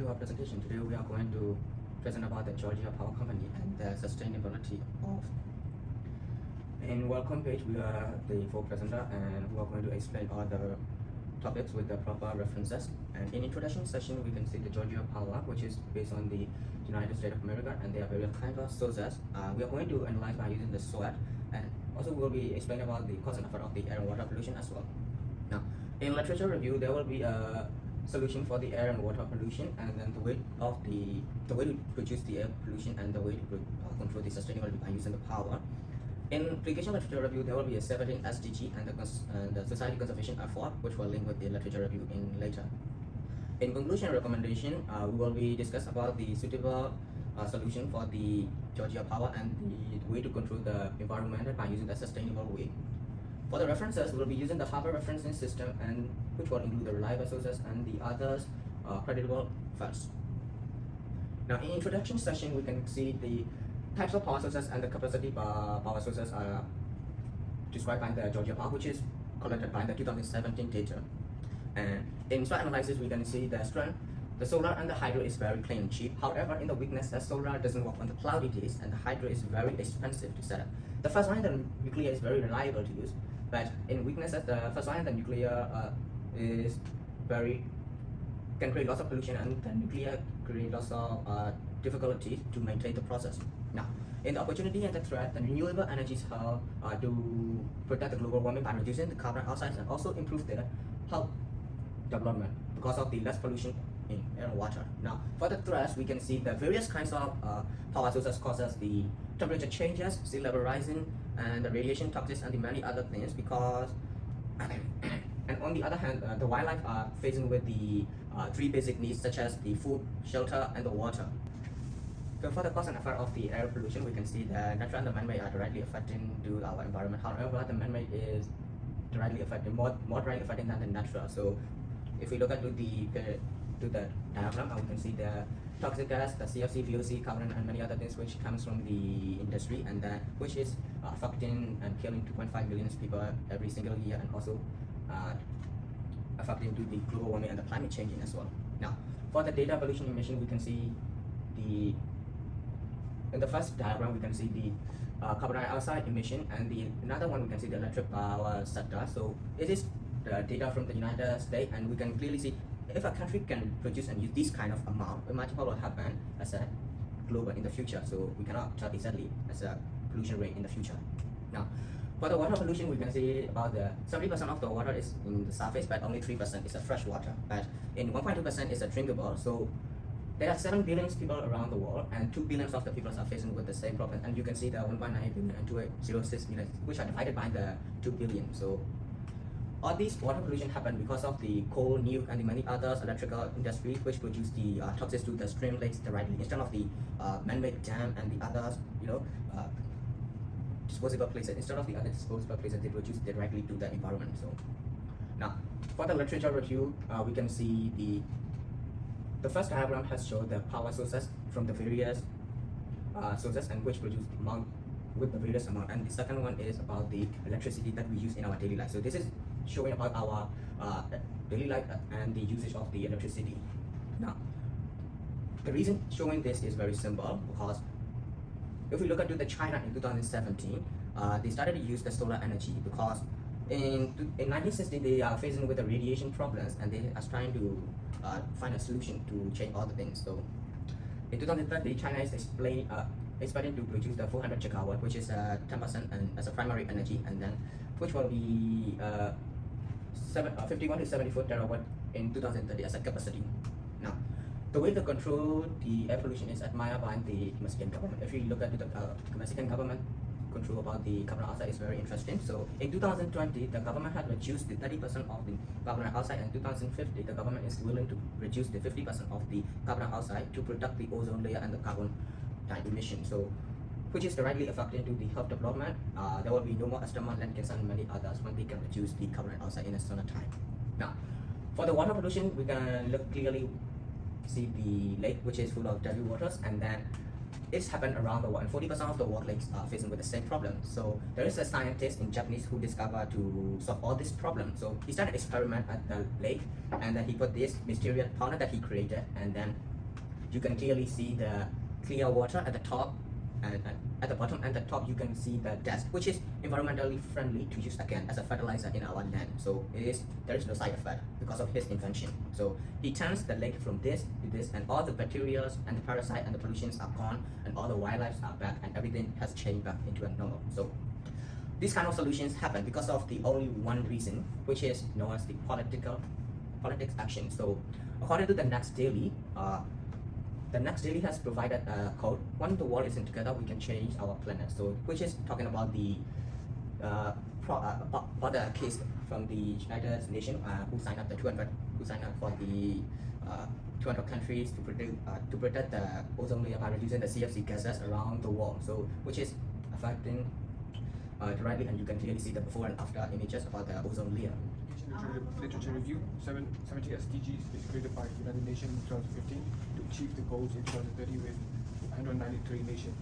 to our presentation. Today we are going to present about the Georgia Power Company and the sustainability of. In welcome page, we are the four presenter and we are going to explain all the topics with the proper references. And in introduction session, we can see the Georgia Power, which is based on the United States of America, and there are various kinds of sources. We are going to analyze by using the SWOT, and also we will be explaining about the cause and effect of the air and water pollution as well. Now, in literature review, there will be a solution for the air and water pollution, and then the way to reduce the air pollution and the way to control the sustainability by using the power. In application literature review, there will be a 17 SDG and the society conservation effort, which will link with the literature review in later. In conclusion recommendation, we will be discuss about the suitable solution for the Georgia Power and the way to control the environment by using the sustainable way. For the references, we'll be using the Harvard referencing system, and which will include the reliable sources and the others credible first. Now, in introduction session, we can see the types of power sources and the capacity power sources are described by the Georgia Power, which is collected by the 2017 data. And in SWOT analysis, we can see the strength. The solar and the hydro is very clean and cheap. However, in the weakness, the solar doesn't work on the cloudy days, and the hydro is very expensive to set up. The first one, the nuclear, is very reliable to use, but in weaknesses, the first one, the nuclear is can create lots of pollution, and the nuclear create lots of difficulty to maintain the process. Now, in the opportunity and the threat, the renewable energies help to protect the global warming by reducing the carbon dioxide and also improve the health development because of the less pollution in air and water. Now, for the threats, we can see the various kinds of power sources causes the temperature changes, sea level rising, and the radiation toxins and the many other things because and on the other hand, the wildlife are facing with the three basic needs such as the food, shelter, and the water. So for the cause and effect of the air pollution, we can see the natural and the man-made are directly affecting to our environment. However, the man-made is directly affecting more directly affecting than the natural. So if we look at the diagram, we can see the toxic gas, the CFC, VOC, carbon, and many other things which comes from the industry, and then which is affecting and killing 2.5 million people every single year, and also affecting to the global warming and the climate changing as well. Now, for the data pollution emission, we can see in the first diagram we can see the carbon dioxide emission, and another one we can see the electric power sector. So it is the data from the United States, and we can clearly see if a country can produce and use this kind of amount, imagine what will happen as a global in the future. So we cannot tell exactly as a pollution rate in the future. Now, for the water pollution, we can see about the 70% of the water is in the surface, but only 3% is a fresh water. But in 1.2% is a drinkable. So there are 7 billion people around the world, and 2 billion of the people are facing with the same problem. And you can see the 1.9 billion and 2.06 billion, which are divided by the 2 billion. So all these water pollution happen because of the coal, nuke, and the many others electrical industries which produce the toxins to the stream lakes directly instead of the man-made dam and the others, disposable places. Instead of the other disposable places, they produce directly to the environment. So now, for the literature review, we can see the first diagram has shown the power sources from the various sources and which produce the amount with the various amount, and the second one is about the electricity that we use in our daily life. So this is showing about our daily life and the usage of the electricity. Now, the reason showing this is very simple because if we look at the China in 2017, they started to use the solar energy because in 1960 they are facing with the radiation problems, and they are trying to find a solution to change all the things. So in 2030, China is expecting to produce the 400 gigawatt, which is 10% and as a primary energy, and then which will be 51 to 74 terawatt in 2030 as a capacity. Now, the way to control the air pollution is admired by the Mexican government. If you look at the Mexican government control about the carbon dioxide is very interesting. So in 2020, the government had reduced the 30% of the carbon dioxide, and in 2050, the government is willing to reduce the 50% of the carbon dioxide to protect the ozone layer and the carbon emission. So which is directly affecting to the health development. There will be no more asthma, lung cancer, and many others when they can reduce the carbon dioxide in a certain time. Now, for the water pollution, we can clearly see the lake, which is full of dirty waters, and then it's happened around the world, and 40% of the world lakes are facing with the same problem. So there is a scientist in Japanese who discovered to solve all these problems. So he started an experiment at the lake, and then he put this mysterious powder that he created, and then you can clearly see the clear water at the top, and at the bottom and the top you can see the dust, which is environmentally friendly to use again as a fertilizer in our land. So there is no side effect because of his invention. So he turns the lake from this to this, and all the bacteria and the parasite and the pollutions are gone, and all the wildlife are back, and everything has changed back into a normal. So these kind of solutions happen because of the only one reason, which is known as the politics action. So according to the Next Daily, the Next Daily has provided a code. When the world isn't together, we can change our planet. So, which is talking about the about the case from the United Nations who signed up for the 200 countries to protect the ozone layer by reducing the CFC gases around the world. So, which is affecting directly, and you can clearly see the before and after images about the ozone layer. Literature review 70 SDGs is created by United Nations in 2015 to achieve the goals in 2030 with 193 nations.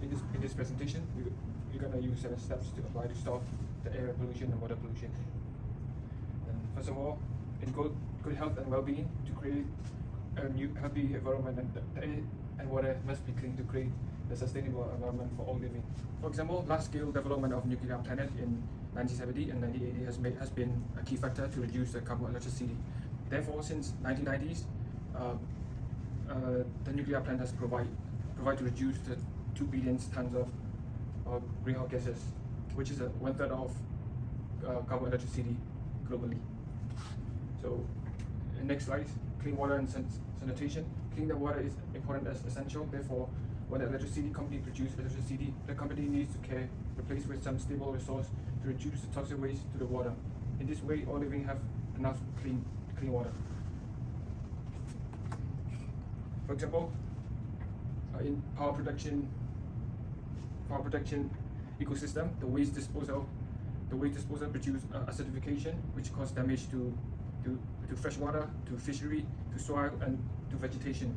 In this presentation, we're gonna use 7 steps to apply to stop the air pollution and water pollution. And first of all, in good health and well-being, to create a new healthy environment, and the air and water must be clean to create the sustainable environment for all living. For example, large-scale development of nuclear planet in 1970 and 1980 has been a key factor to reduce the carbon electricity. Therefore, since 1990s, the nuclear plant has provide to reduce the 2 billion tons of greenhouse gases, which is 1/3 of carbon electricity globally. So, next slide, clean water and sanitation. Clean water is important as essential. Therefore, when the electricity company produces electricity, the company needs to replace with some stable resource to reduce the toxic waste to the water. In this way, all living have enough clean water. For example, in power production ecosystem, the waste disposal produce acidification, which cause damage to fresh water, to fishery, to soil, and to vegetation.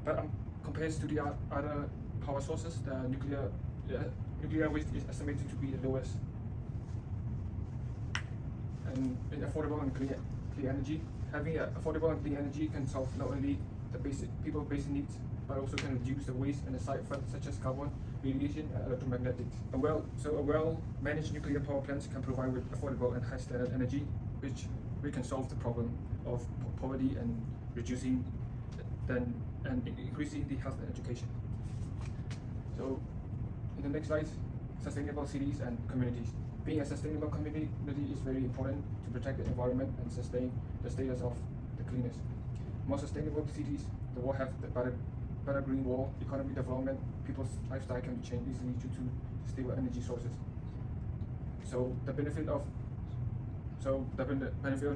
But compared to the other power sources, the nuclear waste is estimated to be the lowest. And in affordable and clean energy, having affordable and clean energy can solve not only the people's basic needs, but also can reduce the waste and the side effects such as carbon, radiation, and electromagnetics. A well-managed nuclear power plants can provide with affordable and high-standard energy, which we can solve the problem of poverty and reducing and increasing the health and education. So, in the next slide, sustainable cities and communities. Being a sustainable community is very important to protect the environment and sustain the status of the cleanest. More sustainable cities, the world have the better green wall, economic development, people's lifestyle can be changed easily due to stable energy sources. So the benefit of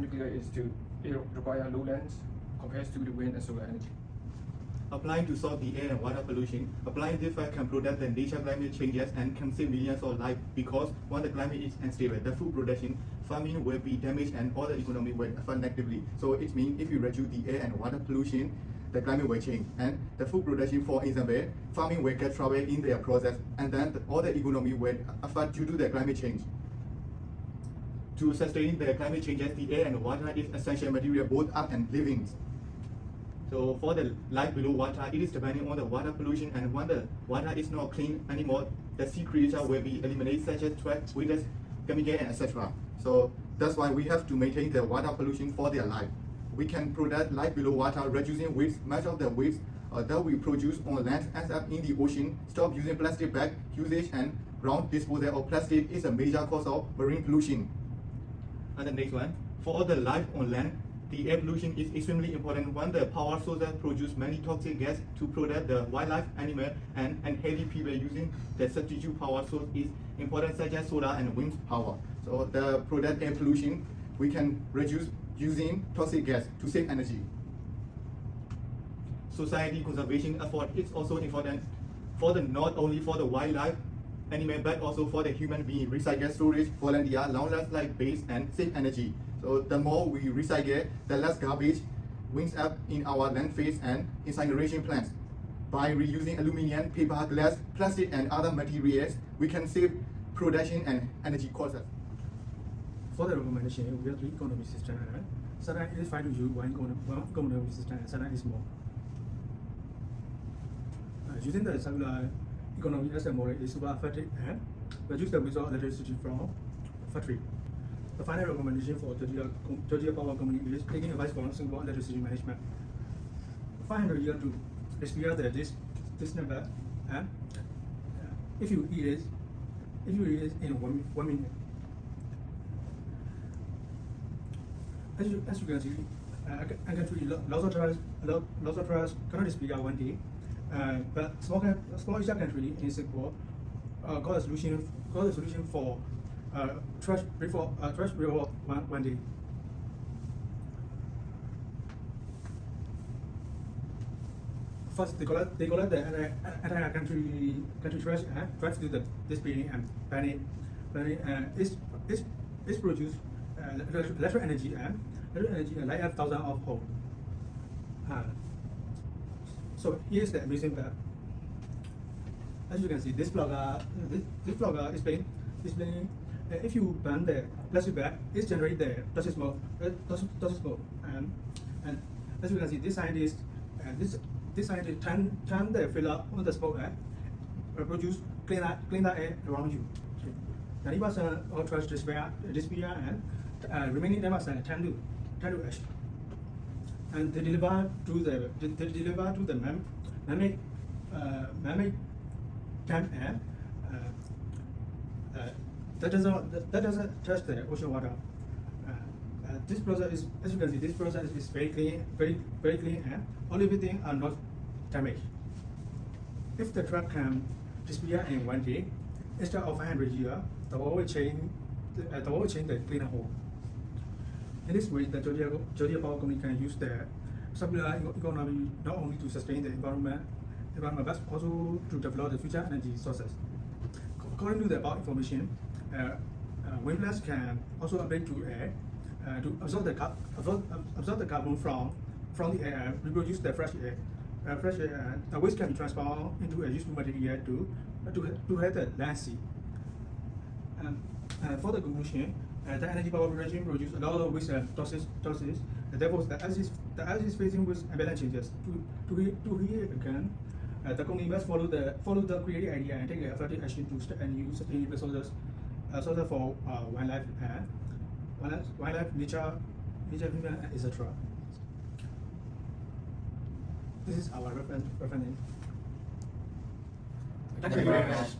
nuclear is it require low lands compared to the wind and solar energy. Applying to solve the air and water pollution, applying this fact can protect the nature climate changes and can save millions of lives, because when the climate is unstable, the food production, farming will be damaged and all the economy will affect negatively. So it means if you reduce the air and water pollution, the climate will change, and the food production, for example, farming will get trouble in their process, and then all the economy will affect due to the climate change. To sustain the climate changes, the air and water is essential material both up and living. So for the life below water, it is depending on the water pollution, and when the water is not clean anymore, the sea creature will be eliminated, such as threats, weeds, chemicals, and etc. So that's why we have to maintain the water pollution for their life. We can protect life below water, reducing waste. Much of the waste that we produce on land ends up in the ocean. Stop using plastic bag usage, and wrong disposal of plastic is a major cause of marine pollution. And the next one, for the life on land, the air pollution is extremely important when the power sources produce many toxic gas to protect the wildlife, animal, and healthy people. Using the substitute power source is important, such as solar and wind power. So the protect air pollution, we can reduce using toxic gas to save energy. Society conservation effort is also important for not only for the wildlife, animal, but also for the human being. Recycle, storage, volunteer, long-lasting life base, and save energy. So the more we recycle, the less garbage winds up in our landfills and incineration plants. By reusing aluminum, paper, glass, plastic, and other materials, we can save production and energy costs. For the recommendation, we have 3 economic systems. Certain is fine to use one economic system, and certain is more. using the circular economy as a model is super effective and reduce the use of electricity from factory. The final recommendation for Georgia Power Company is taking advice from Singapore electricity management. 500 years to experience this number, and if you eat it in 1 minute. As you can see, I can treat lots of trash cannot speak out one day, but small Asia country in Singapore got a solution for trash before one day. First, they collect the entire country trash and drive to the disposal and ban it. It's produce electric energy and light up thousands of homes. So here's the reason that, as you can see, this blogger explain if you burn the plastic bag, it generates the dust smoke, and as you can see, this scientist turn the filler on the smoke and produce cleaner air around you. 90% of trash disappear and remaining 10% turn to ash. And they deliver to the man-made camp air that doesn't touch the ocean water. This process is, as you can see, this process is very clean, and all living are not damaged. If the truck can disappear in 1 day, instead of 500 years, the world will change the cleaner hole. In this way, the Georgia Power Company can use the circular economy not only to sustain the environment, but also to develop the future energy sources. According to the above information, wind blasts can also upgrade to air to absorb the carbon from the air, reproduce the fresh air. The waste can be transformed into a useful material to help the land sea. For the conclusion, the energy power regime produces a lot of waste and toxins. Therefore, the Earth is facing with ambient changes. To hear again, the company must follow the creative idea and take effective action to start and use sustainable sources for wildlife, nature, human, etc. This is our reference name. Thank you very much.